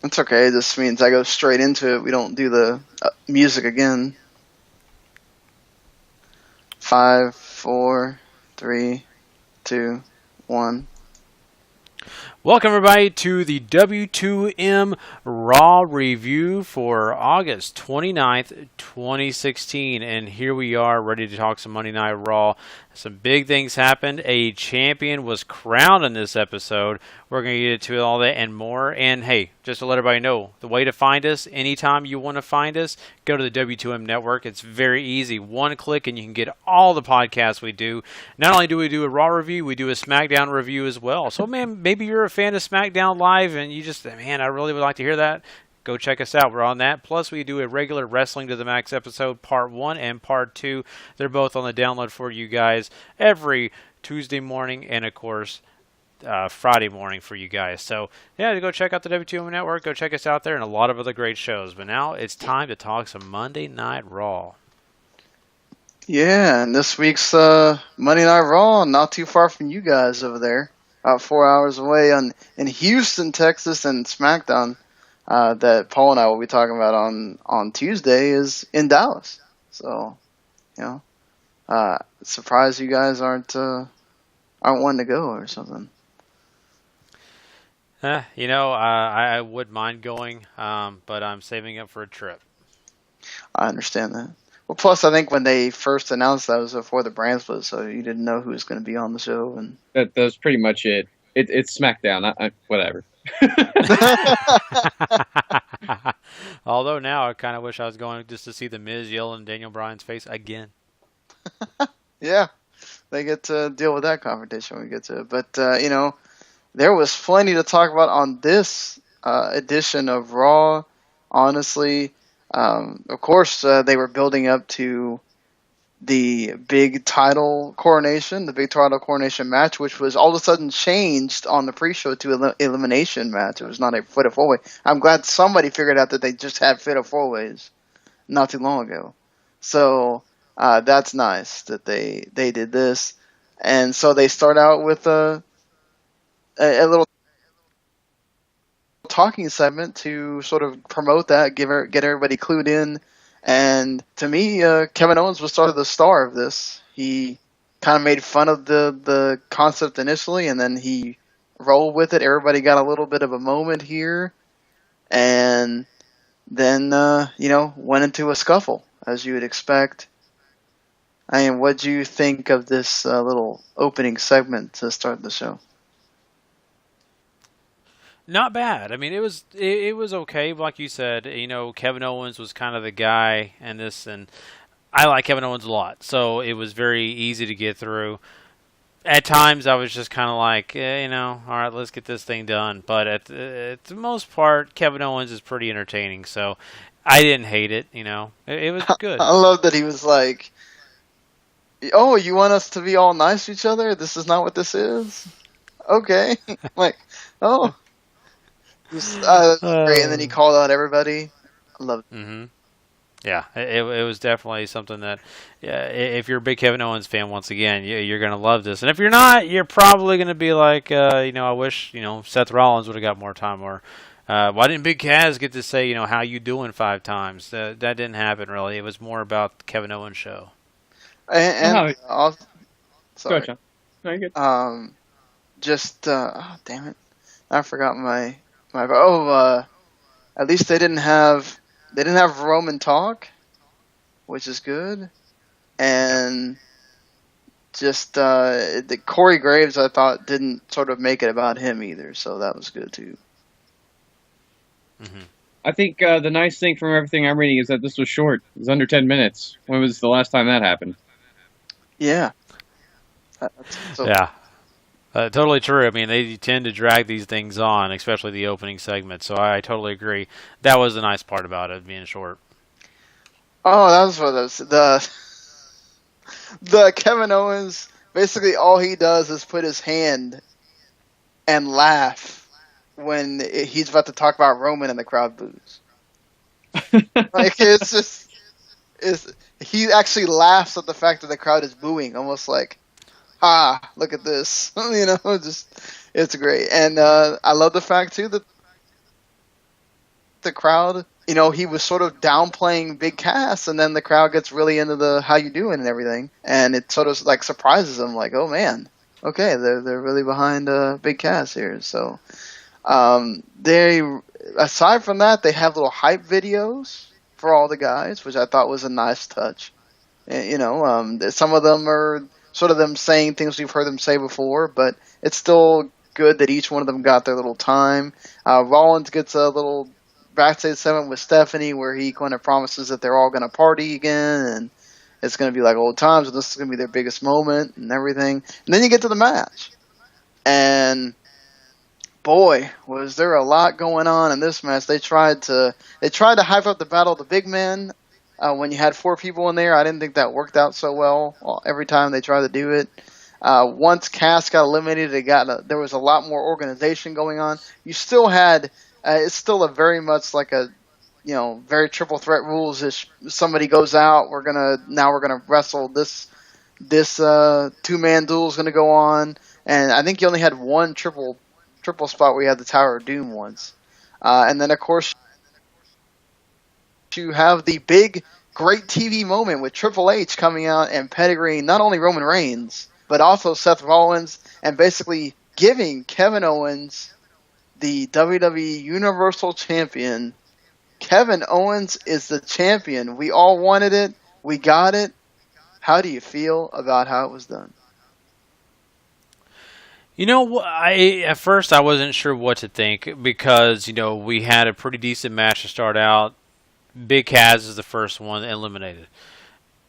It's okay. This means I go straight into it. We don't do the music again. 5, 4, 3, 2, 1. Welcome, everybody, to the W2M RAW review for August 29th, 2016. And here we are, ready to talk some Monday Night Raw. Some big things happened. A champion was crowned in this episode. We're going to get into all that and more. And hey, just to let everybody know, the way to find us anytime you want to find us, go to the W2M network. It's very easy. One click and you can get all the podcasts we do. Not only do we do a Raw review, we do a SmackDown review as well. So, man, maybe you're a fan of SmackDown Live and you just, man, I really would like to hear that. Go check us out. We're on that. Plus, we do a regular Wrestling to the Max episode, Part 1 and Part 2. They're both on the download for you guys every Tuesday morning and, of course, Friday morning for you guys. So, yeah, go check out the W2M Network. Go check us out there and a lot of other great shows. But now it's time to talk some Monday Night Raw. Yeah, and this week's Monday Night Raw, not too far from you guys over there. About 4 hours away in Houston, Texas, and SmackDown. That Paul and I will be talking about on Tuesday is in Dallas. So, surprised you guys aren't wanting to go or something. I would mind going, but I'm saving up for a trip. I understand that. Well, plus I think when they first announced that was before the brand split, so you didn't know who was going to be on the show. And that was pretty much it. It's SmackDown. Whatever. Although now I kind of wish I was going just to see the Miz yell in Daniel Bryan's face again. Yeah, they get to deal with that confrontation when we get to it. But there was plenty to talk about on this edition of Raw. Honestly, of course, they were building up to the big title coronation, match, which was all of a sudden changed on the pre-show to elimination match. It was not a fatal four-way. I'm glad somebody figured out that they just had fatal four-ways not too long ago. So that's nice that they did this. And so they start out with a little talking segment to sort of promote that, get everybody clued in. And to me, Kevin Owens was sort of the star of this. He kind of made fun of the concept initially, and then he rolled with it. Everybody got a little bit of a moment here, and then went into a scuffle, as you would expect. I mean, what do you think of this little opening segment to start the show? Not bad. I mean, it was okay. Like you said, Kevin Owens was kind of the guy in this, and I like Kevin Owens a lot. So it was very easy to get through. At times, I was just kind of like, all right, let's get this thing done. But at the most part, Kevin Owens is pretty entertaining. So I didn't hate it. It was good. I love that he was like, "Oh, you want us to be all nice to each other? This is not what this is." Okay, like, oh. That's great, and then he called out everybody. I love it. Mm-hmm. Yeah, it was definitely something that, if you're a big Kevin Owens fan, once again, you're going to love this. And if you're not, you're probably going to be like, I wish, Seth Rollins would have got more time. Or why didn't Big Cass get to say, how you doing 5 times? That didn't happen, really. It was more about the Kevin Owens show. And sorry. Go, John. No, you're good. Damn it. I forgot at least they didn't have Roman talk, which is good, and just the Corey Graves I thought didn't sort of make it about him either, so that was good too. Mm-hmm. I think the nice thing from everything I'm reading is that this was short. It was under 10 minutes. When was the last time that happened? Yeah. Yeah. Totally true. I mean, they tend to drag these things on, especially the opening segment. So I totally agree. That was the nice part about it being short. Oh, that was what it was. The Kevin Owens, basically all he does is put his hand and laugh when he's about to talk about Roman and the crowd boos. Like, he actually laughs at the fact that the crowd is booing, almost like, look at this. It's great. And I love the fact, too, that the crowd, you know, he was sort of downplaying Big Cass, and then the crowd gets really into the how you doing and everything, and it sort of like surprises them, like, oh man, okay, they're really behind Big Cass here. So they, aside from that, they have little hype videos for all the guys, which I thought was a nice touch. You know, some of them are sort of them saying things we've heard them say before, but it's still good that each one of them got their little time. Rollins gets a little backstage segment with Stephanie where he kind of promises that they're all going to party again and it's going to be like old times and this is going to be their biggest moment and everything. And then you get to the match. And boy, was there a lot going on in this match. They tried to hype up the Battle of the Big Men. When you had 4 people in there, I didn't think that worked out so well every time they tried to do it. Once Cass got eliminated, there was a lot more organization going on. You still had, it's still a very much like a, you know, very triple threat rules. If somebody goes out, we're gonna wrestle. This 2-man duel is gonna go on, and I think you only had one triple spot where you had the Tower of Doom once, and then of course you have the big, great TV moment with Triple H coming out and pedigreeing not only Roman Reigns, but also Seth Rollins, and basically giving Kevin Owens the WWE Universal Champion. Kevin Owens is the champion. We all wanted it. We got it. How do you feel about how it was done? You know, at first I wasn't sure what to think because, you know, we had a pretty decent match to start out. Big Cass is the first one eliminated.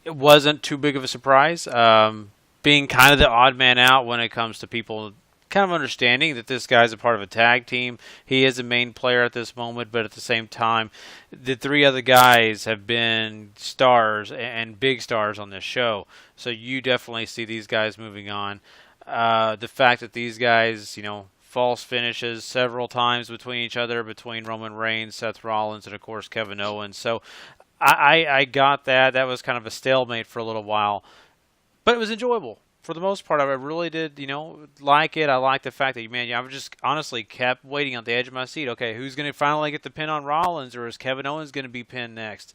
It wasn't too big of a surprise. Being kind of the odd man out when it comes to people kind of understanding that this guy's a part of a tag team. He is a main player at this moment, but at the same time, the 3 other guys have been stars and big stars on this show. So you definitely see these guys moving on. The fact that these guys, you know, false finishes several times between each other, between Roman Reigns, Seth Rollins, and of course Kevin Owens. So I got that. That was kind of a stalemate for a little while, but it was enjoyable for the most part. I really did, you know, like it. I like the fact that, man, I just honestly kept waiting on the edge of my seat. Okay, who's going to finally get the pin on Rollins, or is Kevin Owens going to be pinned next?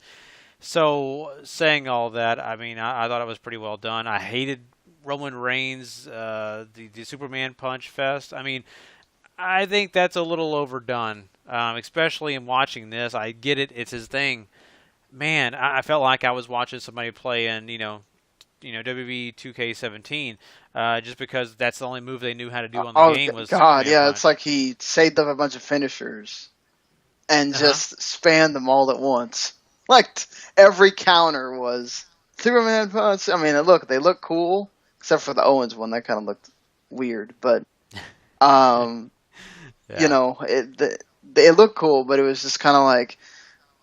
So saying all that, I mean, I thought it was pretty well done. I hated Roman Reigns, the Superman punch fest. I mean, I think that's a little overdone, especially in watching this. I get it; it's his thing. Man, I felt like I was watching somebody play in, WWE 2K17, just because that's the only move they knew how to do on the game was God, Superman yeah, punch. it's like he saved up a bunch of finishers and just spanned them all at once. Like every counter was Superman punch. I mean, they look cool, except for the Owens one. That kind of looked weird, but you know, it looked cool, but it was just kind of like,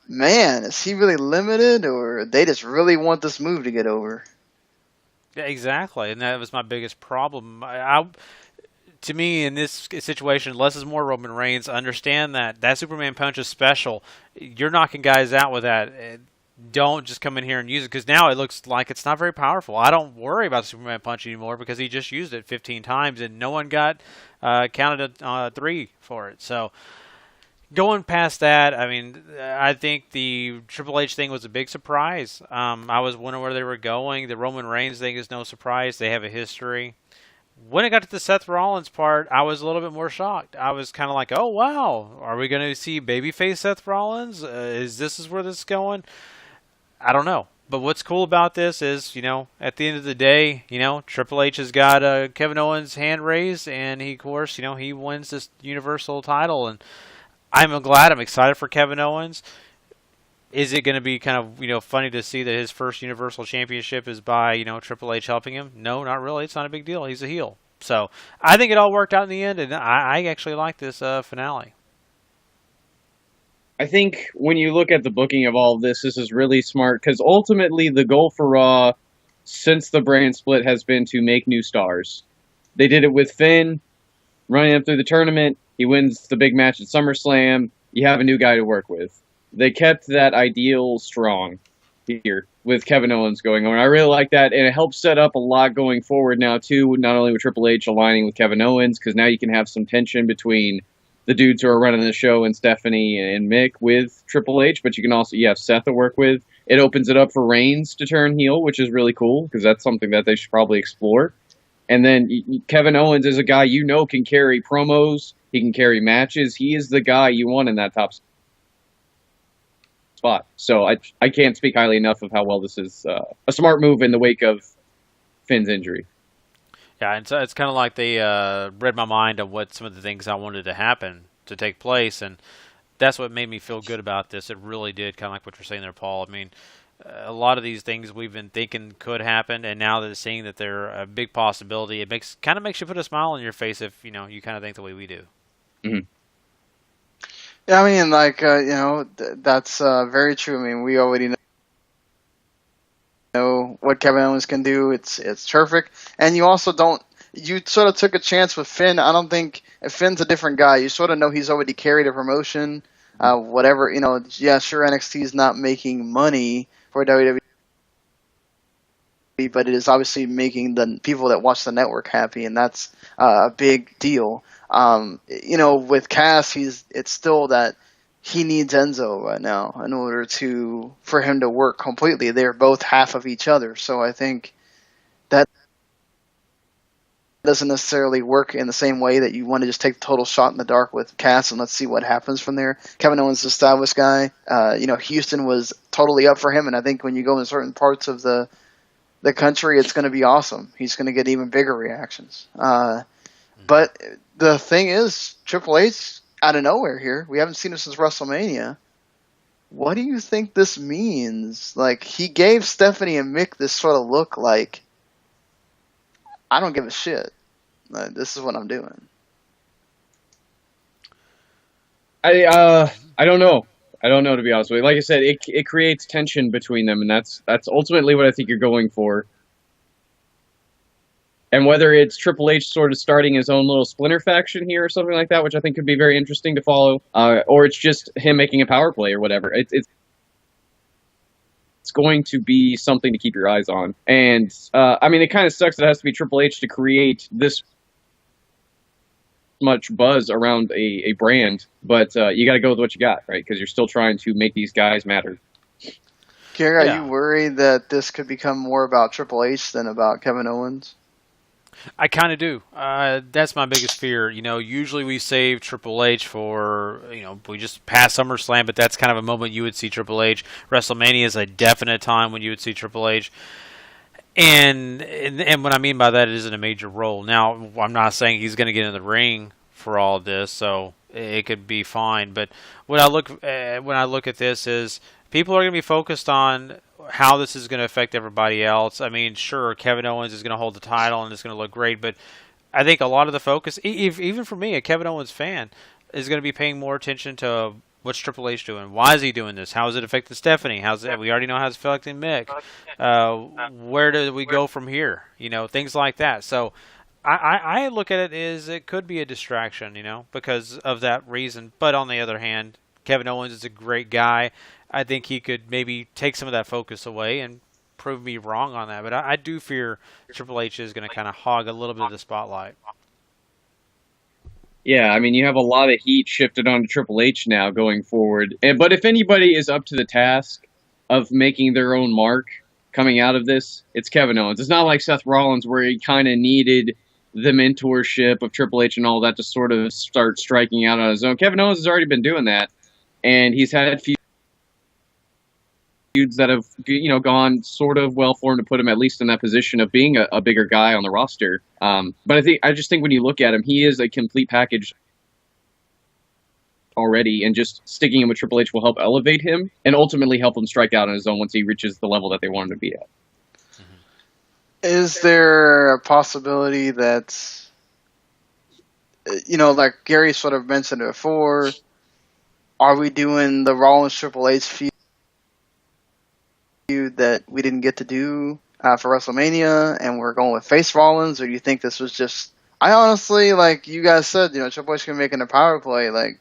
man, is he really limited, or they just really want this move to get over? Yeah, exactly, and that was my biggest problem. To me, in this situation, less is more. Roman Reigns, understand that Superman punch is special. You're knocking guys out with that. Don't just come in here and use it, because now it looks like it's not very powerful. I don't worry about the Superman punch anymore because he just used it 15 times and no one got counted 3 for it. So going past that, I mean, I think the Triple H thing was a big surprise. I was wondering where they were going. The Roman Reigns thing is no surprise. They have a history. When it got to the Seth Rollins part, I was a little bit more shocked. I was kind of like, oh, wow, are we going to see babyface Seth Rollins? Is where this is going? I don't know. But what's cool about this is, at the end of the day, Triple H has got Kevin Owens' hand raised, and he, of course, he wins this Universal title. And I'm glad. I'm excited for Kevin Owens. Is it going to be kind of, funny to see that his first Universal Championship is by, Triple H helping him? No, not really. It's not a big deal. He's a heel. So I think it all worked out in the end, and I actually like this finale. I think when you look at the booking of all of this is really smart, because ultimately the goal for Raw since the brand split has been to make new stars. They did it with Finn, running up through the tournament. He wins the big match at SummerSlam. You have a new guy to work with. They kept that ideal strong here with Kevin Owens going on. I really like that, and it helps set up a lot going forward now, too, not only with Triple H aligning with Kevin Owens, because now you can have some tension between the dudes who are running the show, and Stephanie and Mick with Triple H, but you can also, you have Seth to work with. It opens it up for Reigns to turn heel, which is really cool because that's something that they should probably explore. And then Kevin Owens is a guy can carry promos, he can carry matches. He is the guy you want in that top spot. So I can't speak highly enough of how well this is a smart move in the wake of Finn's injury. Yeah, and so it's kind of like they read my mind of what some of the things I wanted to happen to take place, and that's what made me feel good about this. It really did, kind of like what you're saying there, Paul. I mean, a lot of these things we've been thinking could happen, and now that seeing that they're a big possibility, it makes you put a smile on your face if you kind of think the way we do. Mm-hmm. Yeah, I mean, like that's very true. I mean, we already know what Kevin Owens can do. It's terrific, and you also don't. You sort of took a chance with Finn. I don't think if Finn's a different guy. You sort of know he's already carried a promotion. Whatever, yeah, sure, NXT is not making money for WWE, but it is obviously making the people that watch the network happy, and that's a big deal. With Cass, it's still that he needs Enzo right now in order for him to work completely. They're both half of each other, so I think that doesn't necessarily work in the same way that you want to just take the total shot in the dark with Cass and let's see what happens from there. Kevin Owens is an established guy. Houston was totally up for him, and I think when you go in certain parts of the country, it's going to be awesome. He's going to get even bigger reactions. But the thing is, Triple H out of nowhere here. We haven't seen him since WrestleMania. What do you think this means? Like, he gave Stephanie and Mick this sort of look like, I don't give a shit. This is what I'm doing. I don't know. I don't know, to be honest with you. Like I said, it creates tension between them, and that's ultimately what I think you're going for. And whether it's Triple H sort of starting his own little splinter faction here or something like that, which I think could be very interesting to follow, or it's just him making a power play or whatever. It's going to be something to keep your eyes on. And, it kind of sucks that it has to be Triple H to create this much buzz around a brand, but you got to go with what you got, right? Because you're still trying to make these guys matter. Gary, are you worried that this could become more about Triple H than about Kevin Owens? I kind of do. That's my biggest fear. Usually we save Triple H for, we just pass SummerSlam, but that's kind of a moment you would see Triple H. WrestleMania is a definite time when you would see Triple H. And what I mean by that, it isn't a major role. Now, I'm not saying he's going to get in the ring for all of this, so it could be fine. But when I look at this is people are going to be focused on how this is going to affect everybody else. I mean, sure, Kevin Owens is going to hold the title and it's going to look great, but I think a lot of the focus, even for me, a Kevin Owens fan, is going to be paying more attention to what's Triple H doing? Why is he doing this? How is it affecting Stephanie? We already know how it's affecting Mick. Where do we go from here? Things like that. So I look at it as it could be a distraction, because of that reason. But on the other hand, Kevin Owens is a great guy. I think he could maybe take some of that focus away and prove me wrong on that. But I do fear Triple H is going to kind of hog a little bit of the spotlight. Yeah, you have a lot of heat shifted onto Triple H now going forward. But if anybody is up to the task of making their own mark coming out of this, it's Kevin Owens. It's not like Seth Rollins where he kind of needed the mentorship of Triple H and all that to sort of start striking out on his own. Kevin Owens has already been doing that, and he's had feuds that have gone sort of well for him to put him at least in that position of being a bigger guy on the roster. But I just think when you look at him, he is a complete package already, and just sticking him with Triple H will help elevate him and ultimately help him strike out on his own once he reaches the level that they want him to be at. Is there a possibility that, like Gary sort of mentioned before, are we doing the Rollins Triple H feud that we didn't get to do for WrestleMania, and we're going with face Rollins, or do you think this was just? I honestly, like you guys said, Triple H can make a power play. Like,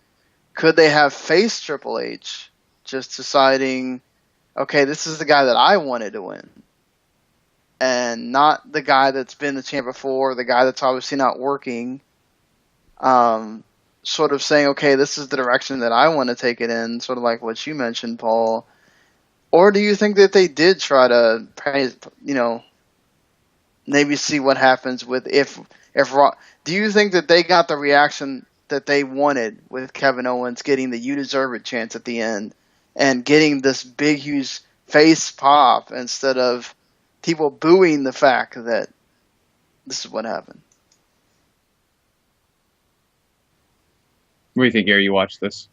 could they have face Triple H, just deciding, okay, this is the guy that I wanted to win, and not the guy that's been the champ before, the guy that's obviously not working. sort of saying, okay, this is the direction that I want to take it in, sort of like what you mentioned, Paul? Or do you think that they did try to, maybe see what happens with if Raw? Do you think that they got the reaction that they wanted with Kevin Owens getting the "You Deserve It" chance at the end and getting this big, huge face pop instead of people booing the fact that this is what happened? What do you think, Gary? You watched this?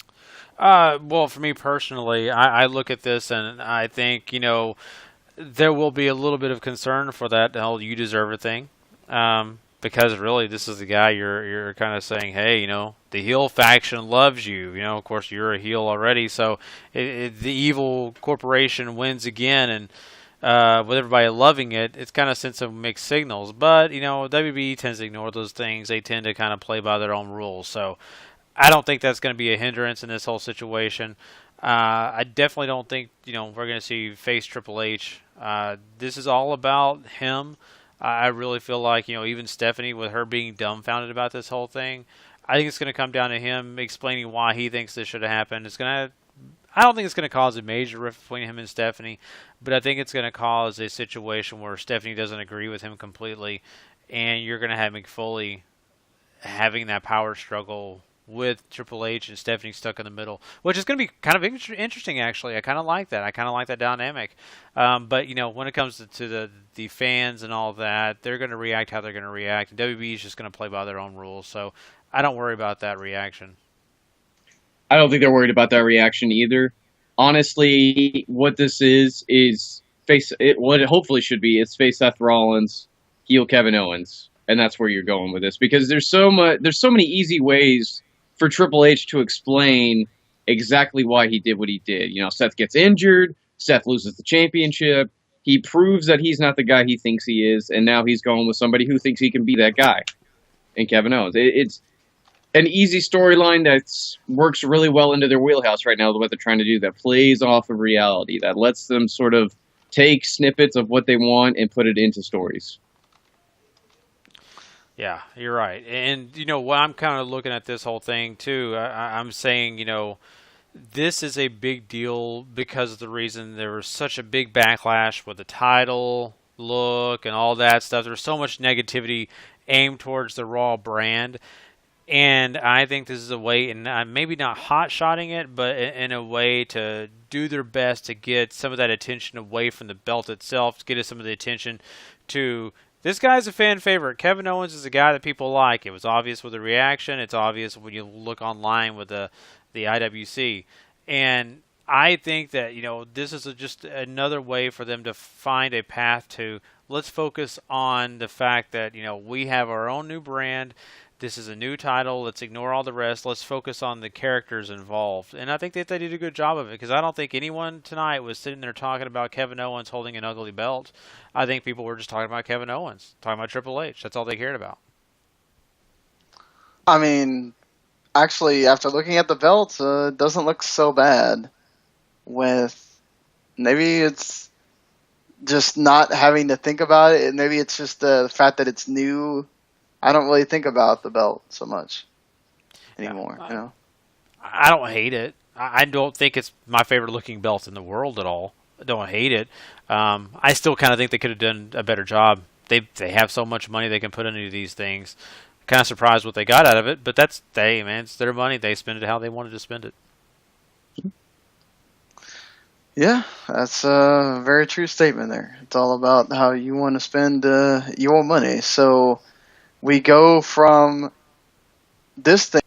Well, for me personally, I look at this and I think, there will be a little bit of concern for that whole "you deserve it" thing, because really this is the guy you're kind of saying, hey, the heel faction loves you. Of course you're a heel already, so the evil corporation wins again, and with everybody loving it, it's kind of sent some mixed signals. But WB tends to ignore those things. They tend to kind of play by their own rules. So I don't think that's going to be a hindrance in this whole situation. I definitely don't think we're going to see face Triple H. This is all about him. I really feel like even Stephanie, with her being dumbfounded about this whole thing, I think it's going to come down to him explaining why he thinks this should have happened. I don't think it's going to cause a major rift between him and Stephanie, but I think it's going to cause a situation where Stephanie doesn't agree with him completely, and you're going to have Mick Foley having that power struggle with Triple H and Stephanie stuck in the middle, which is going to be kind of interesting, actually. I kind of like that. I kind of like that dynamic. But, when it comes to the fans and all that, they're going to react how they're going to react. And WB is just going to play by their own rules. So I don't worry about that reaction. I don't think they're worried about that reaction either. Honestly, what this is face it. What it hopefully should be is face Seth Rollins, heel Kevin Owens, and that's where you're going with this, because there's so many easy ways for Triple H to explain exactly why he did what he did. Seth gets injured, Seth loses the championship, he proves that he's not the guy he thinks he is, and now he's going with somebody who thinks he can be that guy, and Kevin Owens. It's an easy storyline that works really well into their wheelhouse right now, what they're trying to do, that plays off of reality, that lets them sort of take snippets of what they want and put it into stories. Yeah, you're right. And, what I'm kind of looking at this whole thing, too, I'm saying, this is a big deal because of the reason there was such a big backlash with the title look and all that stuff. There was so much negativity aimed towards the Raw brand. And I think this is a way, and maybe not hot-shotting it, but in a way to do their best to get some of that attention away from the belt itself, to get us some of the attention to, this guy's a fan favorite. Kevin Owens is a guy that people like. It was obvious with the reaction. It's obvious when you look online with the IWC. And I think that, this is just another way for them to find a path to, let's focus on the fact that, we have our own new brand. This is a new title. Let's ignore all the rest. Let's focus on the characters involved. And I think that they did a good job of it, because I don't think anyone tonight was sitting there talking about Kevin Owens holding an ugly belt. I think people were just talking about Kevin Owens, talking about Triple H. That's all they cared about. I mean, actually, after looking at the belt, it doesn't look so bad. Maybe it's just not having to think about it. Maybe it's just the fact that it's new. I don't really think about the belt so much anymore. I don't hate it. I don't think it's my favorite looking belt in the world at all. I don't hate it. I still kind of think they could have done a better job. They have so much money they can put into these things. Kind of surprised what they got out of it, but that's it's their money. They spend it how they wanted to spend it. Yeah, that's a very true statement there. It's all about how you want to spend your money. So we go from this thing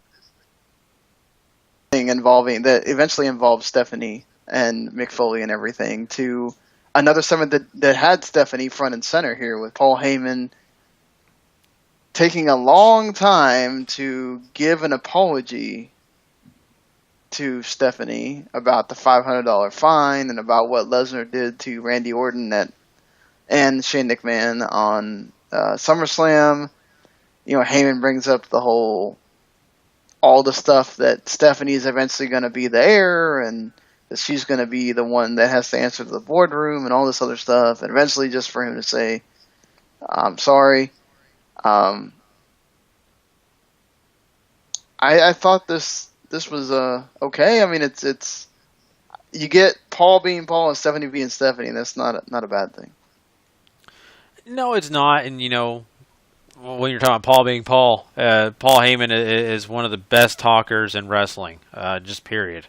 that eventually involves Stephanie and Mick Foley and everything to another segment that had Stephanie front and center here, with Paul Heyman taking a long time to give an apology to Stephanie about the $500 fine and about what Lesnar did to Randy Orton and Shane McMahon on SummerSlam. Heyman brings up all the stuff that Stephanie is eventually going to be the heir, and that she's going to be the one that has to answer to the boardroom and all this other stuff. And eventually just for him to say, I'm sorry. I thought this was okay. I mean, it's you get Paul being Paul and Stephanie being Stephanie. And that's not a bad thing. No, it's not. And when you're talking about Paul being Paul, Paul Heyman is one of the best talkers in wrestling. Just period.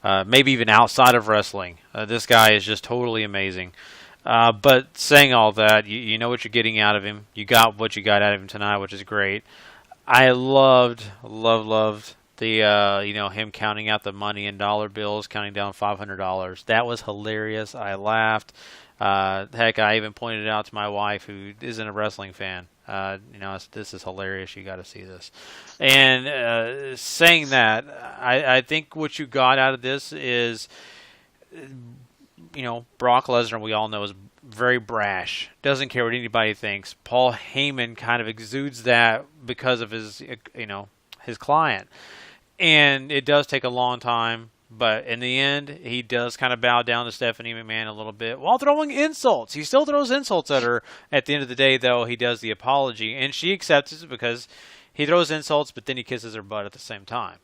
Maybe even outside of wrestling, this guy is just totally amazing. But saying all that, you know what you're getting out of him. You got what you got out of him tonight, which is great. I loved the him counting out the money in dollar bills, counting down $500. That was hilarious. I laughed. Heck, I even pointed it out to my wife, who isn't a wrestling fan. I said, this is hilarious. You got to see this. And saying that, I think what you got out of this is, Brock Lesnar, we all know, is very brash. Doesn't care what anybody thinks. Paul Heyman kind of exudes that because of his client. And it does take a long time, but in the end, he does kind of bow down to Stephanie McMahon a little bit while throwing insults. He still throws insults at her. At the end of the day, though, he does the apology, and she accepts it because he throws insults, but then he kisses her butt at the same time.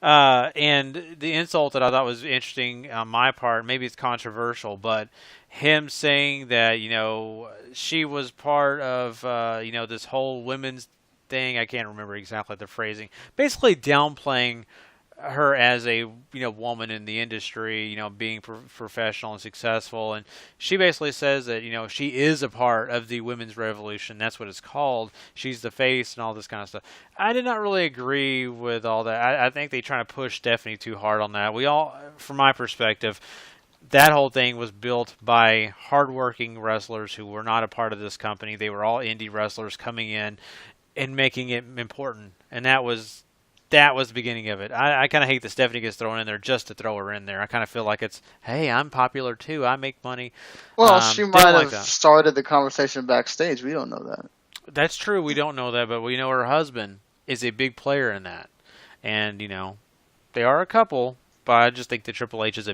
And the insult that I thought was interesting on my part, maybe it's controversial, but him saying that, she was part of, this whole women's thing. I can't remember exactly the phrasing. Basically downplaying her as a woman in the industry, being professional and successful, and she basically says that she is a part of the women's revolution. That's what it's called. She's the face and all this kind of stuff. I did not really agree with all that. I think they trying to push Stephanie too hard on that. We all, from my perspective, that whole thing was built by hardworking wrestlers who were not a part of this company. They were all indie wrestlers coming in and making it important, and that was the beginning of it. I kind of hate that Stephanie gets thrown in there just to throw her in there. I kind of feel like it's, hey, I'm popular too. I make money. Well, she might have started the conversation backstage. We don't know that. That's true. We don't know that, but we know her husband is a big player in that. And, they are a couple, but I just think that Triple H is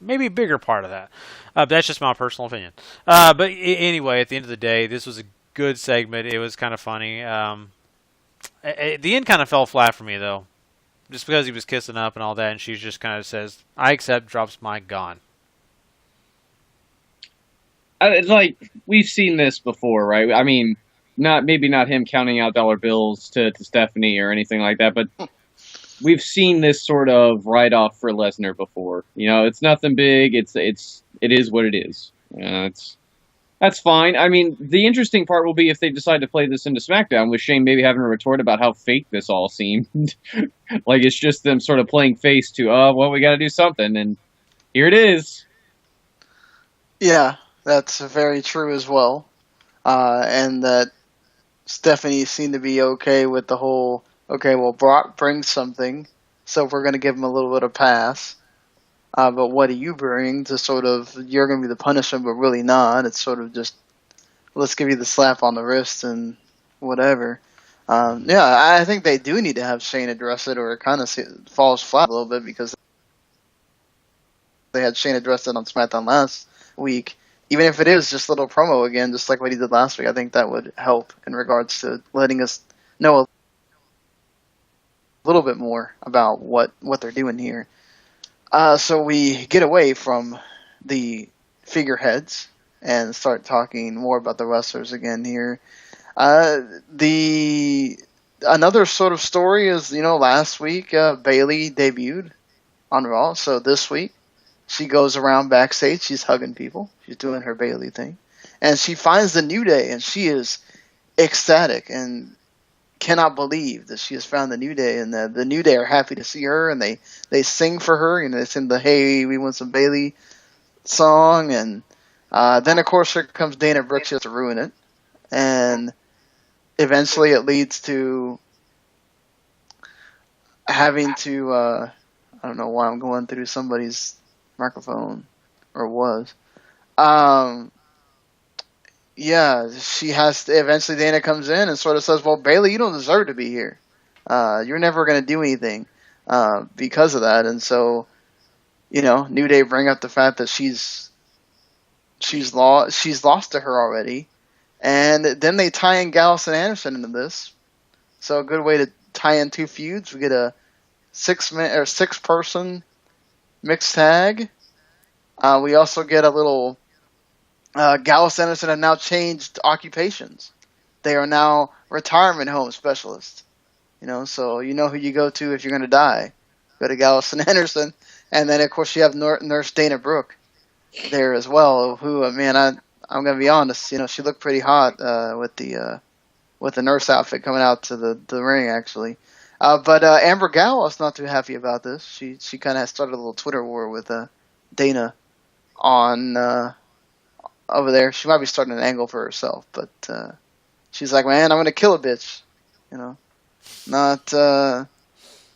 maybe a bigger part of that. That's just my personal opinion. But anyway, at the end of the day, this was a good segment. It was kind of funny. The end kind of fell flat for me, though, just because he was kissing up and all that, and she just kind of says, "I accept," drops mic, gone. Like, we've seen this before, right? I mean, maybe not him counting out dollar bills to Stephanie or anything like that, but we've seen this sort of write-off for Lesnar before. It's nothing big. It is what it is. That's fine. I mean, the interesting part will be if they decide to play this into SmackDown, with Shane maybe having a retort about how fake this all seemed. Like, it's just them sort of playing face to, we got to do something, and here it is. Yeah, that's very true as well. And that Stephanie seemed to be okay with the whole, Brock brings something, so we're going to give him a little bit of pass. But what do you bring to sort of, you're going to be the punishment, but really not. It's sort of just, let's give you the slap on the wrist and whatever. I think they do need to have Shane address it, or it kind of falls flat a little bit because they had Shane address it on SmackDown last week. Even if it is just a little promo again, just like what he did last week, I think that would help in regards to letting us know a little bit more about what they're doing here. So we get away from the figureheads and start talking more about the wrestlers again here. Another sort of story is, last week Bayley debuted on Raw. So this week she goes around backstage. She's hugging people. She's doing her Bayley thing. And she finds the New Day, and she is ecstatic and cannot believe that she has found the New Day, and the New Day are happy to see her, and they sing for her, they sing the "Hey, we want some Bayley" song, and then of course here comes Dana Brooke just to ruin it, and eventually it leads to having to I don't know why I'm going through somebody's microphone, or was. Yeah, she has to, eventually Dana comes in and sort of says, well, Bayley, you don't deserve to be here. You're never going to do anything because of that. And so, New Day bring up the fact that she's lost to her already. And then they tie in Gallus and Anderson into this. So a good way to tie in two feuds. We get a six person mixed tag. We also get a little. Gallus Anderson have now changed occupations. They are now retirement home specialists. So you know who you go to if you're going to die. Go to Gallus and Anderson, and then of course you have Nurse Dana Brooke there as well. Who, man, I'm going to be honest. She looked pretty hot with the nurse outfit coming out to the ring actually. But Amber Gallus not too happy about this. She kind of started a little Twitter war with Dana on over there. She might be starting an angle for herself, but she's like, man, I'm going to kill a bitch.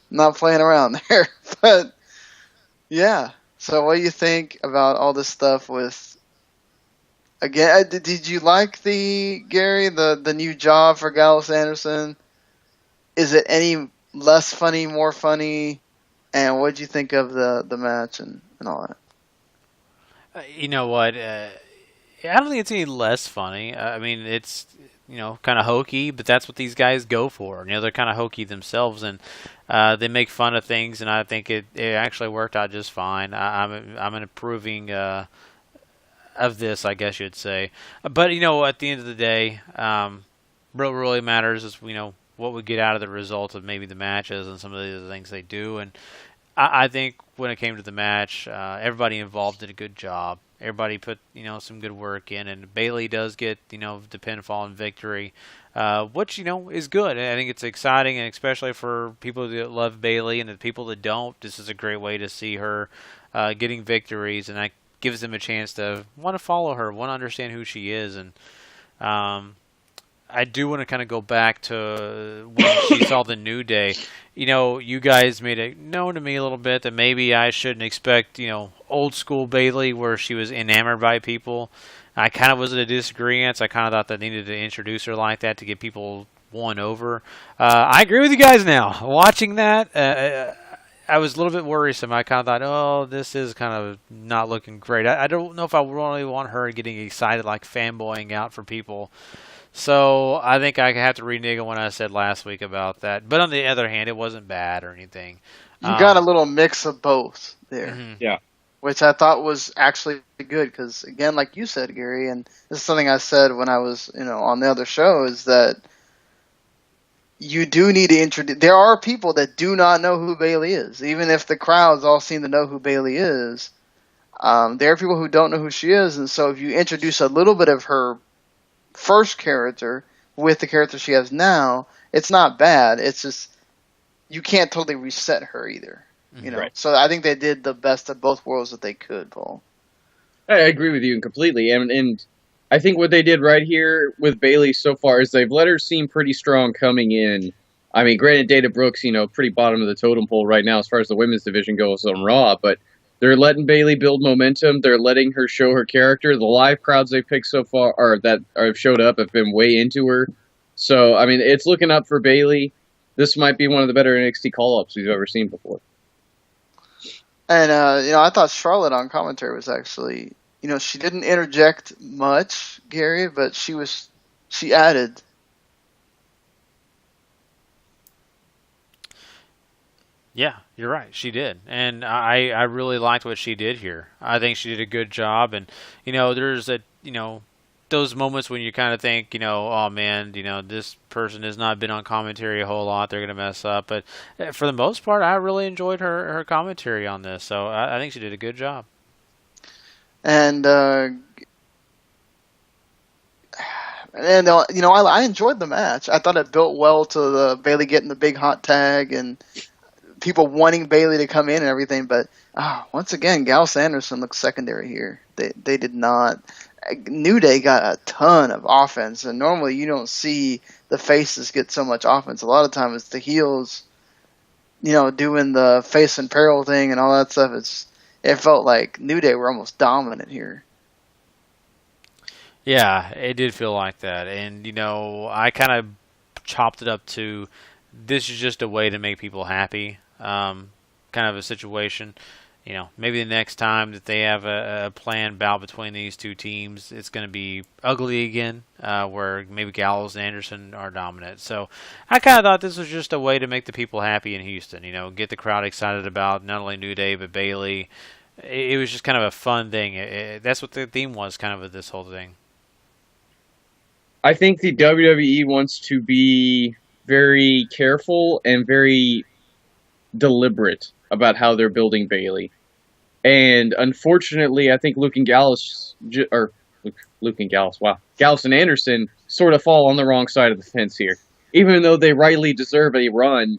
Not playing around there. But yeah. So what do you think about all this stuff with? Again, did you like Gary the new job for Gallus Anderson? Is it any less funny, more funny? And what did you think of the match and all that? You know what? I don't think it's any less funny. I mean, it's kind of hokey, but that's what these guys go for. They're kind of hokey themselves, and they make fun of things, and I think it actually worked out just fine. I'm an approving of this, I guess you'd say. But at the end of the day, what really matters is what we get out of the result of maybe the matches and some of the other things they do. And I think when it came to the match, everybody involved did a good job. Everybody put some good work in, and Bayley does get the pinfall and victory, which is good. I think it's exciting, and especially for people that love Bayley and the people that don't, this is a great way to see her getting victories, and that gives them a chance to want to follow her, want to understand who she is. And I do want to kind of go back to when she saw the New Day. You guys made it known to me a little bit that maybe I shouldn't expect, old school Bayley where she was enamored by people. I kind of was at a disagreement. I kind of thought they needed to introduce her like that to get people won over. I agree with you guys now. Watching that, I was a little bit worrisome. I kind of thought, oh, this is kind of not looking great. I don't know if I really want her getting excited, like fanboying out for people. So I think I have to renege on what I said last week about that. But on the other hand, it wasn't bad or anything. You got a little mix of both there. Mm-hmm. Yeah. Which I thought was actually good because, again, like you said, Gary, and this is something I said when I was, on the other show, is that you do need to introduce. There are people that do not know who Bayley is, even if the crowds all seem to know who Bayley is. There are people who don't know who she is, and so if you introduce a little bit of her first character with the character she has now, it's not bad. It's just you can't totally reset her either. Right. So I think they did the best of both worlds that they could, Paul. I agree with you completely, and I think what they did right here with Bayley so far is they've let her seem pretty strong coming in. I mean, granted, Dana Brooks, pretty bottom of the totem pole right now as far as the women's division goes on Raw, but they're letting Bayley build momentum. They're letting her show her character. The live crowds they've picked so far, or that have showed up, have been way into her. So, I mean, it's looking up for Bayley. This might be one of the better NXT call-ups we've ever seen before. And, I thought Charlotte on commentary was actually, she didn't interject much, Gary, but she added. Yeah, you're right. She did. And I really liked what she did here. I think she did a good job. And, there's those moments when you kind of think, oh man, this person has not been on commentary a whole lot. They're going to mess up. But for the most part, I really enjoyed her commentary on this. So I think she did a good job. And, I enjoyed the match. I thought it built well to the Bayley getting the big hot tag and people wanting Bayley to come in and everything. But once again, Gallus Anderson looks secondary here. They did not. New Day got a ton of offense, and normally you don't see the faces get so much offense. A lot of times it's the heels, doing the face and peril thing and all that stuff. It felt like New Day were almost dominant here. Yeah, it did feel like that. And, I kind of chopped it up to this is just a way to make people happy, kind of a situation. maybe the next time that they have a planned bout between these two teams, it's going to be ugly again, where maybe Gallows and Anderson are dominant. So I kind of thought this was just a way to make the people happy in Houston, get the crowd excited about not only New Day, but Bayley. It was just kind of a fun thing. That's what the theme was kind of with this whole thing. I think the WWE wants to be very careful and very deliberate about how they're building Bayley. And unfortunately, I think Luke and Gallus, wow, Gallus and Anderson sort of fall on the wrong side of the fence here. Even though they rightly deserve a run,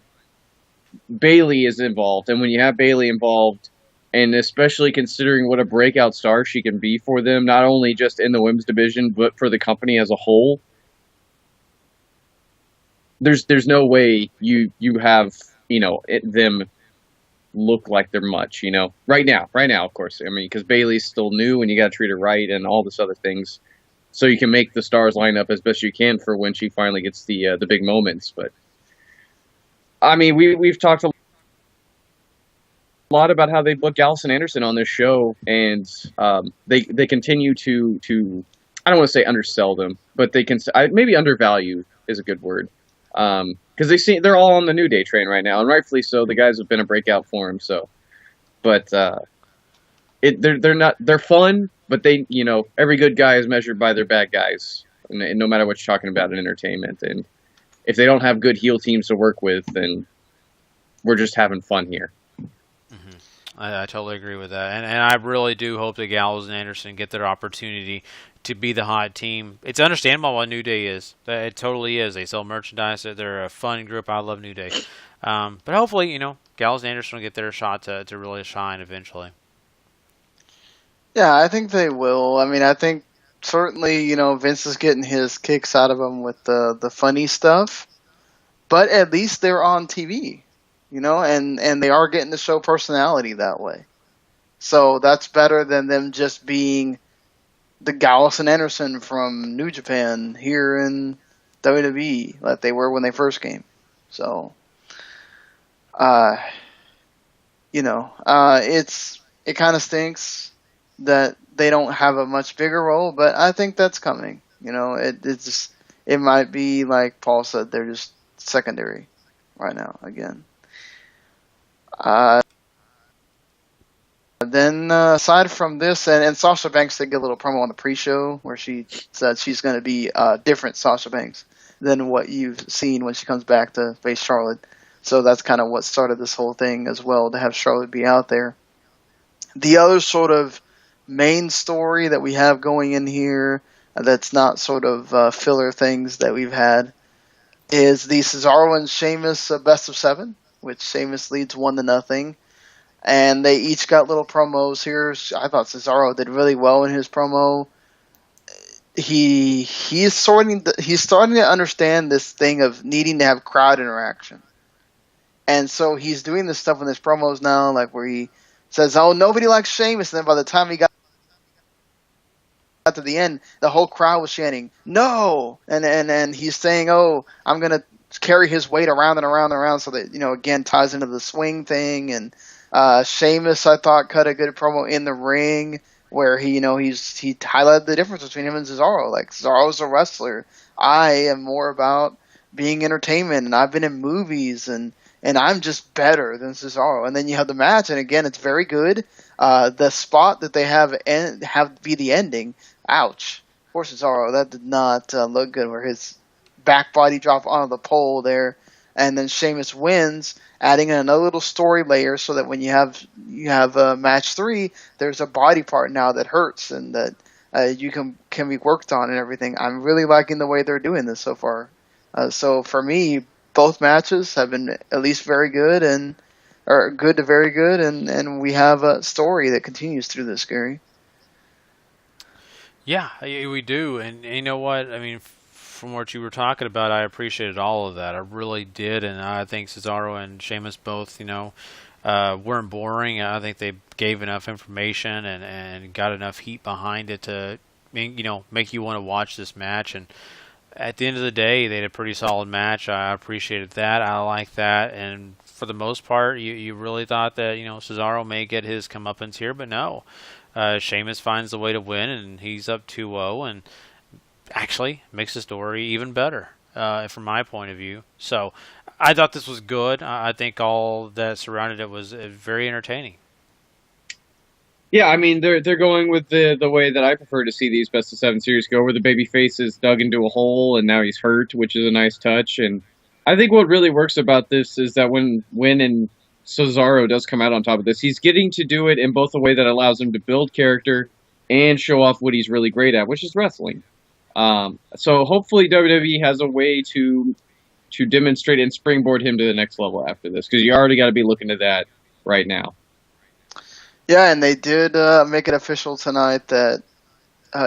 Bayley is involved. And when you have Bayley involved, and especially considering what a breakout star she can be for them, not only just in the women's division, but for the company as a whole, there's no way you have, them look like they're much, right now, of course. I mean, because Bayley's still new and you got to treat her right and all this other things. So you can make the stars line up as best you can for when she finally gets the big moments. But I mean, we've talked a lot about how they booked Allison Anderson on this show, and they continue to I don't want to say undersell them, but they can maybe undervalue is a good word. Because they're all on the New Day train right now, and rightfully so. The guys have been a breakout for him. So, but they're fun, but every good guy is measured by their bad guys, and no matter what you're talking about in entertainment. And if they don't have good heel teams to work with, then we're just having fun here. I totally agree with that, and I really do hope that Gallows and Anderson get their opportunity to be the hot team. It's understandable what New Day is. It totally is. They sell merchandise. They're a fun group. I love New Day. But hopefully, Gallows and Anderson will get their shot to really shine eventually. Yeah, I think they will. I mean, I think certainly, Vince is getting his kicks out of them with the funny stuff. But at least they're on TV, and they are getting to show personality that way. So that's better than them just being the Gallus and Anderson from New Japan here in WWE, like they were when they first came. So, it kind of stinks that they don't have a much bigger role, but I think that's coming. It might be like Paul said, they're just secondary right now again. Then aside from this, and Sasha Banks did get a little promo on the pre-show where she said she's going to be different Sasha Banks than what you've seen when she comes back to face Charlotte. So that's kind of what started this whole thing as well, to have Charlotte be out there. The other sort of main story that we have going in here that's not sort of filler things that we've had is the Cesaro and Sheamus best of 7, which Sheamus leads 1-0. And they each got little promos here. I thought Cesaro did really well in his promo. He's starting to understand this thing of needing to have crowd interaction. And so he's doing this stuff in his promos now, like where he says, "Oh, nobody likes Sheamus," and then by the time he got to the end, the whole crowd was chanting, "No!" And he's saying, "Oh, I'm gonna carry his weight around and around and around," so that again ties into the swing thing. And Sheamus, I thought, cut a good promo in the ring where he highlighted the difference between him and Cesaro. Like, Cesaro's a wrestler. I am more about being entertainment, and I've been in movies, and I'm just better than Cesaro. And then you have the match, and again, it's very good. The spot that they have be the ending, ouch. For Cesaro, that did not look good, where his back body drop onto the pole there, and then Sheamus wins, adding in another little story layer so that when you have match 3, there's a body part now that hurts and that you can be worked on and everything. I'm really liking the way they're doing this so far. So for me, both matches have been at least very good or good to very good, and we have a story that continues through this, Gary. Yeah, we do, and you know what? I mean, from what you were talking about, I appreciated all of that. I really did, and I think Cesaro and Sheamus both, weren't boring. I think they gave enough information and got enough heat behind it to, make you want to watch this match. And at the end of the day, they had a pretty solid match. I appreciated that. I like that. And for the most part, you really thought that, Cesaro may get his comeuppance here, but no. Sheamus finds the way to win, and he's up 2-0, and actually makes the story even better from my point of view. So I thought this was good. I think all that surrounded it was very entertaining. Yeah, I mean they're going with the way that I prefer to see these best of 7 series go, where the babyface is dug into a hole and now he's hurt, which is a nice touch. And I think what really works about this is that when and Cesaro does come out on top of this, he's getting to do it in both a way that allows him to build character and show off what he's really great at, which is wrestling. So hopefully WWE has a way to demonstrate and springboard him to the next level after this, because you already got to be looking at that right now. Yeah, and they did make it official tonight that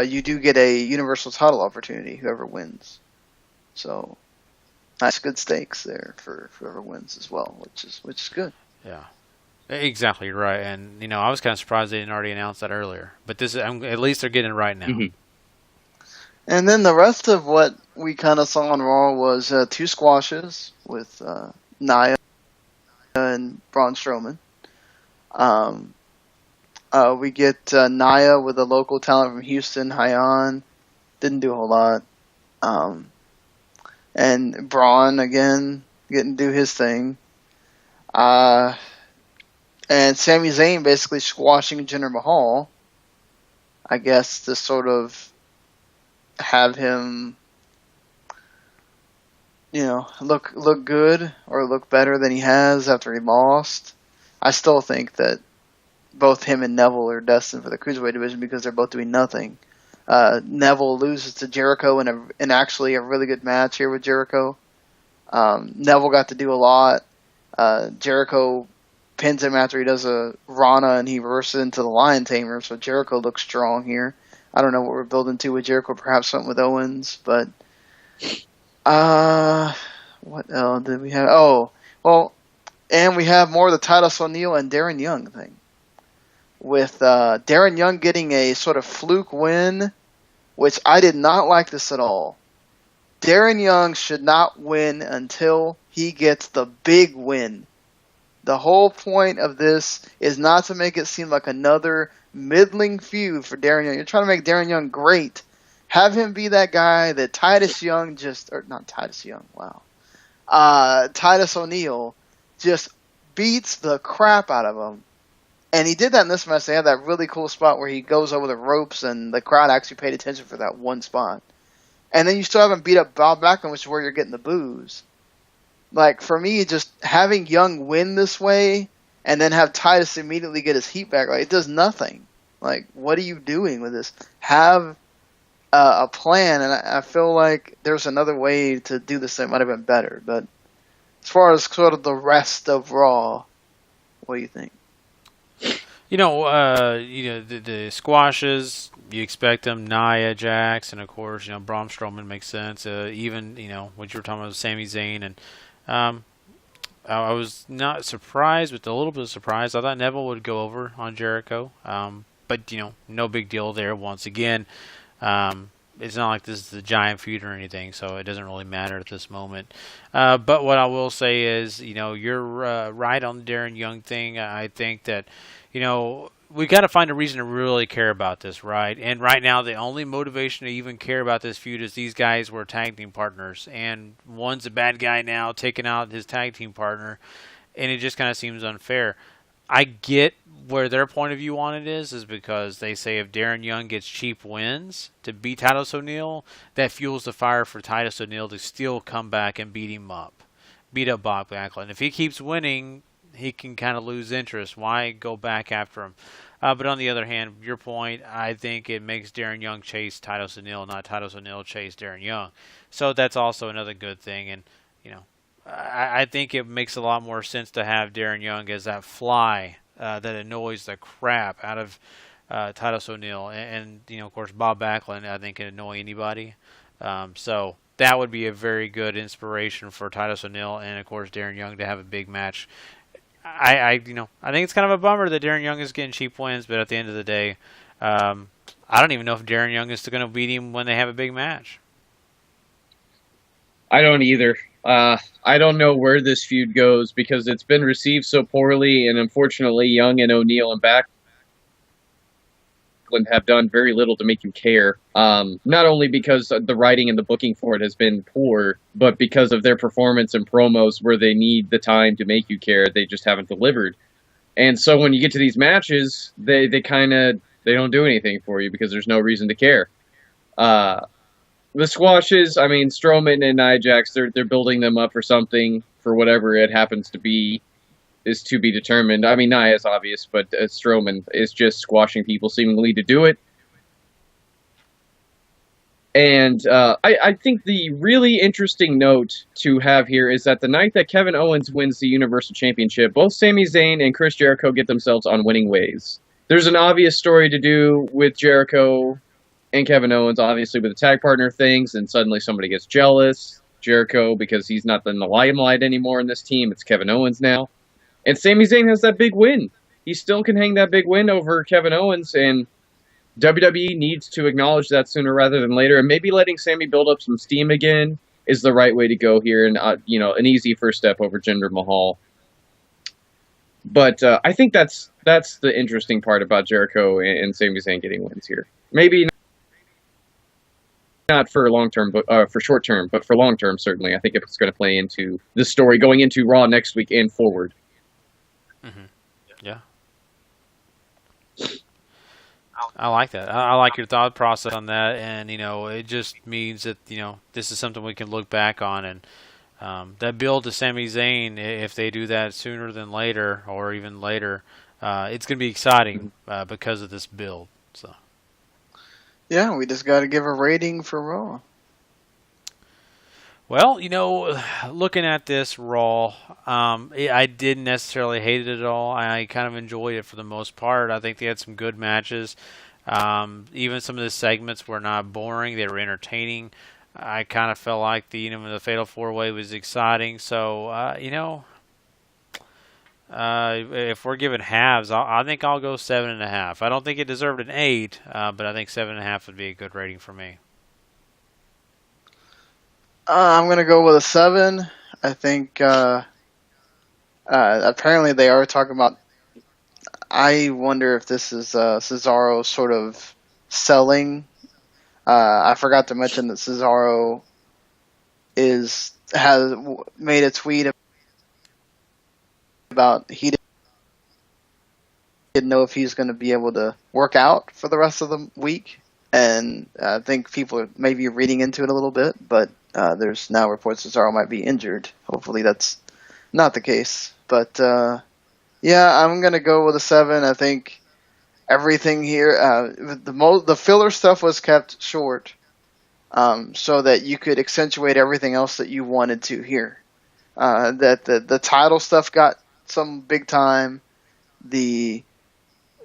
you do get a Universal title opportunity, whoever wins. So, nice, good stakes there for whoever wins as well, which is good. Yeah, exactly right. And I was kind of surprised they didn't already announce that earlier. But this, at least they're getting it right now. Mm-hmm. And then the rest of what we kind of saw on Raw was 2 squashes with Nia and Braun Strowman. We get Nia with a local talent from Houston, Hyan. Didn't do a whole lot. And Braun, again, getting to do his thing. And Sami Zayn basically squashing Jinder Mahal. I guess to sort of have him, look good or look better than he has after he lost. I still think that both him and Neville are destined for the Cruiserweight division because they're both doing nothing. Neville loses to Jericho in actually a really good match here with Jericho. Neville got to do a lot. Jericho pins him after he does a Rana and he reverses into the Lion Tamer, so Jericho looks strong here. I don't know what we're building to with Jericho, perhaps something with Owens, but what else did we have? Oh, well, and we have more of the Titus O'Neil and Darren Young thing. With Darren Young getting a sort of fluke win, which I did not like this at all. Darren Young should not win until he gets the big win. The whole point of this is not to make it seem like another middling feud for Darren Young. You're trying to make Darren Young great. Have him be that guy that Titus O'Neil just beats the crap out of him. And he did that in this match. They had that really cool spot where he goes over the ropes and the crowd actually paid attention for that one spot. And then you still haven't beat up Bob Backlund, which is where you're getting the boos. Like, for me, just having Young win this way and then have Titus immediately get his heat back, like, it does nothing. Like, what are you doing with this? Have a plan, and I feel like there's another way to do this that might have been better. But as far as sort of the rest of Raw, what do you think? The squashes, you expect them, Nia, Jax, and of course, Braun Strowman makes sense. Even, what you were talking about with Sami Zayn. And I was not surprised, but a little bit surprised. I thought Neville would go over on Jericho. But, no big deal there once again. It's not like this is a giant feud or anything, so it doesn't really matter at this moment. But what I will say is, you're right on the Darren Young thing. I think that, we got to find a reason to really care about this, right? And right now, the only motivation to even care about this feud is these guys were tag team partners, and one's a bad guy now, taking out his tag team partner, and it just kind of seems unfair. I get where their point of view on it is because they say if Darren Young gets cheap wins to beat Titus O'Neil, that fuels the fire for Titus O'Neil to still come back and beat up Bob Backlund. If he keeps winning, he can kind of lose interest. Why go back after him? But on the other hand, your point, I think it makes Darren Young chase Titus O'Neil, not Titus O'Neil chase Darren Young. So that's also another good thing. And, I think it makes a lot more sense to have Darren Young as that fly that annoys the crap out of Titus O'Neil. And, of course, Bob Backlund, I think, can annoy anybody. So that would be a very good inspiration for Titus O'Neil and, of course, Darren Young to have a big match. I think it's kind of a bummer that Darren Young is getting cheap wins, but at the end of the day, I don't even know if Darren Young is going to beat him when they have a big match. I don't either. I don't know where this feud goes because it's been received so poorly, and unfortunately, Young and O'Neal and Backlund have done very little to make you care. Not only because the writing and the booking for it has been poor, but because of their performance and promos where they need the time to make you care, they just haven't delivered. And so when you get to these matches, they don't do anything for you because there's no reason to care. The squashes, I mean, Strowman and Nia Jax, they're building them up for something, for whatever it happens to be, is to be determined. I mean, Nia is obvious, but Strowman is just squashing people seemingly to do it. And I think the really interesting note to have here is that the night that Kevin Owens wins the Universal Championship, both Sami Zayn and Chris Jericho get themselves on winning ways. There's an obvious story to do with Jericho and Kevin Owens, obviously, with the tag partner things, and suddenly somebody gets jealous. Jericho, because he's not in the limelight anymore in this team, it's Kevin Owens now. And Sami Zayn has that big win. He still can hang that big win over Kevin Owens, and WWE needs to acknowledge that sooner rather than later, and maybe letting Sami build up some steam again is the right way to go here, and an easy first step over Jinder Mahal. But I think that's the interesting part about Jericho and Sami Zayn getting wins here. Maybe not for long term, but for short term, but for long term, certainly. I think it's going to play into the story going into Raw next week and forward. Mm-hmm. Yeah. I like that. I like your thought process on that, and it just means that this is something we can look back on, and that build to Sami Zayn, if they do that sooner than later, or even later, it's going to be exciting because of this build. So. Yeah, we just got to give a rating for Raw. Well, looking at this Raw, I didn't necessarily hate it at all. I kind of enjoyed it for the most part. I think they had some good matches. Even some of the segments were not boring. They were entertaining. I kind of felt like the Fatal 4-Way was exciting. So, if we're giving halves, I think I'll go 7.5. I don't think it deserved an 8, but I think 7.5 would be a good rating for me. I'm going to go with a 7. I think apparently they are talking about. I wonder if this is Cesaro sort of selling. I forgot to mention that Cesaro has made a tweet about he didn't know if he's going to be able to work out for the rest of the week, and I think people are maybe reading into it a little bit, but there's now reports Cesaro might be injured. Hopefully that's not the case, but yeah, I'm going to go with a 7. I think everything here, the filler stuff was kept short, so that you could accentuate everything else that you wanted to here. That the title stuff got some big time. The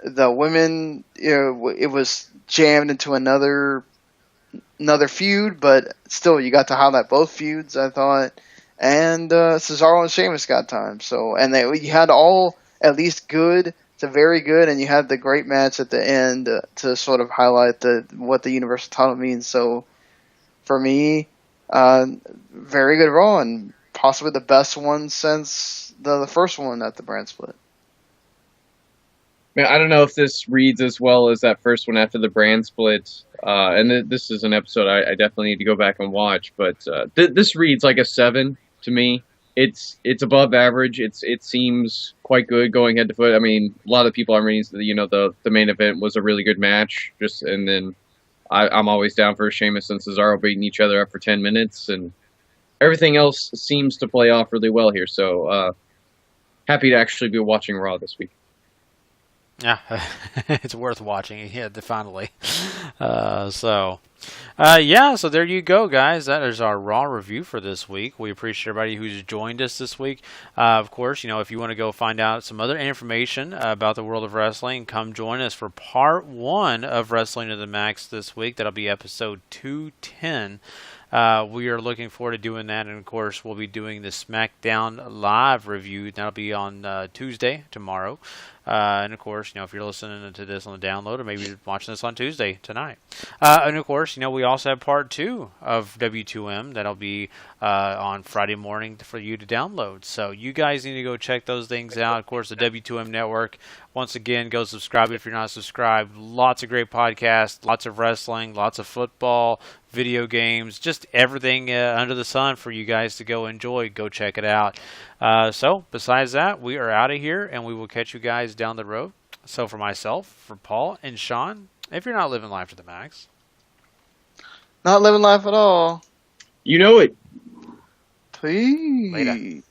women, it was jammed into another feud, but still, you got to highlight both feuds, I thought. And Cesaro and Sheamus got time. So, and you had all at least good to very good, and you had the great match at the end to sort of highlight what the Universal title means. So, for me, very good Raw, and possibly the best one since the first one at the brand split. I don't know if this reads as well as that first one after the brand split, and this is an episode I definitely need to go back and watch, but this reads like a 7 to me. It's above average. It seems quite good going head to foot. I mean, a lot of people are reading the main event was a really good match, and then I'm always down for Sheamus and Cesaro beating each other up for 10 minutes, and everything else seems to play off really well here. So happy to actually be watching Raw this week. Yeah, it's worth watching. Yeah, finally. So there you go, guys. That is our Raw review for this week. We appreciate everybody who's joined us this week. Of course, if you want to go find out some other information about the world of wrestling, come join us for part 1 of Wrestling to the Max this week. That'll be episode 210. We are looking forward to doing that, and of course, we'll be doing the SmackDown Live review. That'll be on Tuesday, tomorrow. And of course, if you're listening to this on the download, or maybe you're watching this on Tuesday tonight. And of course, we also have part 2 of W2M that'll be on Friday morning for you to download. So you guys need to go check those things out. Of course, the W2M network. Once again, go subscribe if you're not subscribed. Lots of great podcasts, lots of wrestling, lots of football, video games, just everything under the sun for you guys to go enjoy. Go check it out. So besides that, we are out of here, and we will catch you guys down the road. So for myself, for Paul and Sean, if you're not living life to the max, not living life at all. You know it. Peace. Later.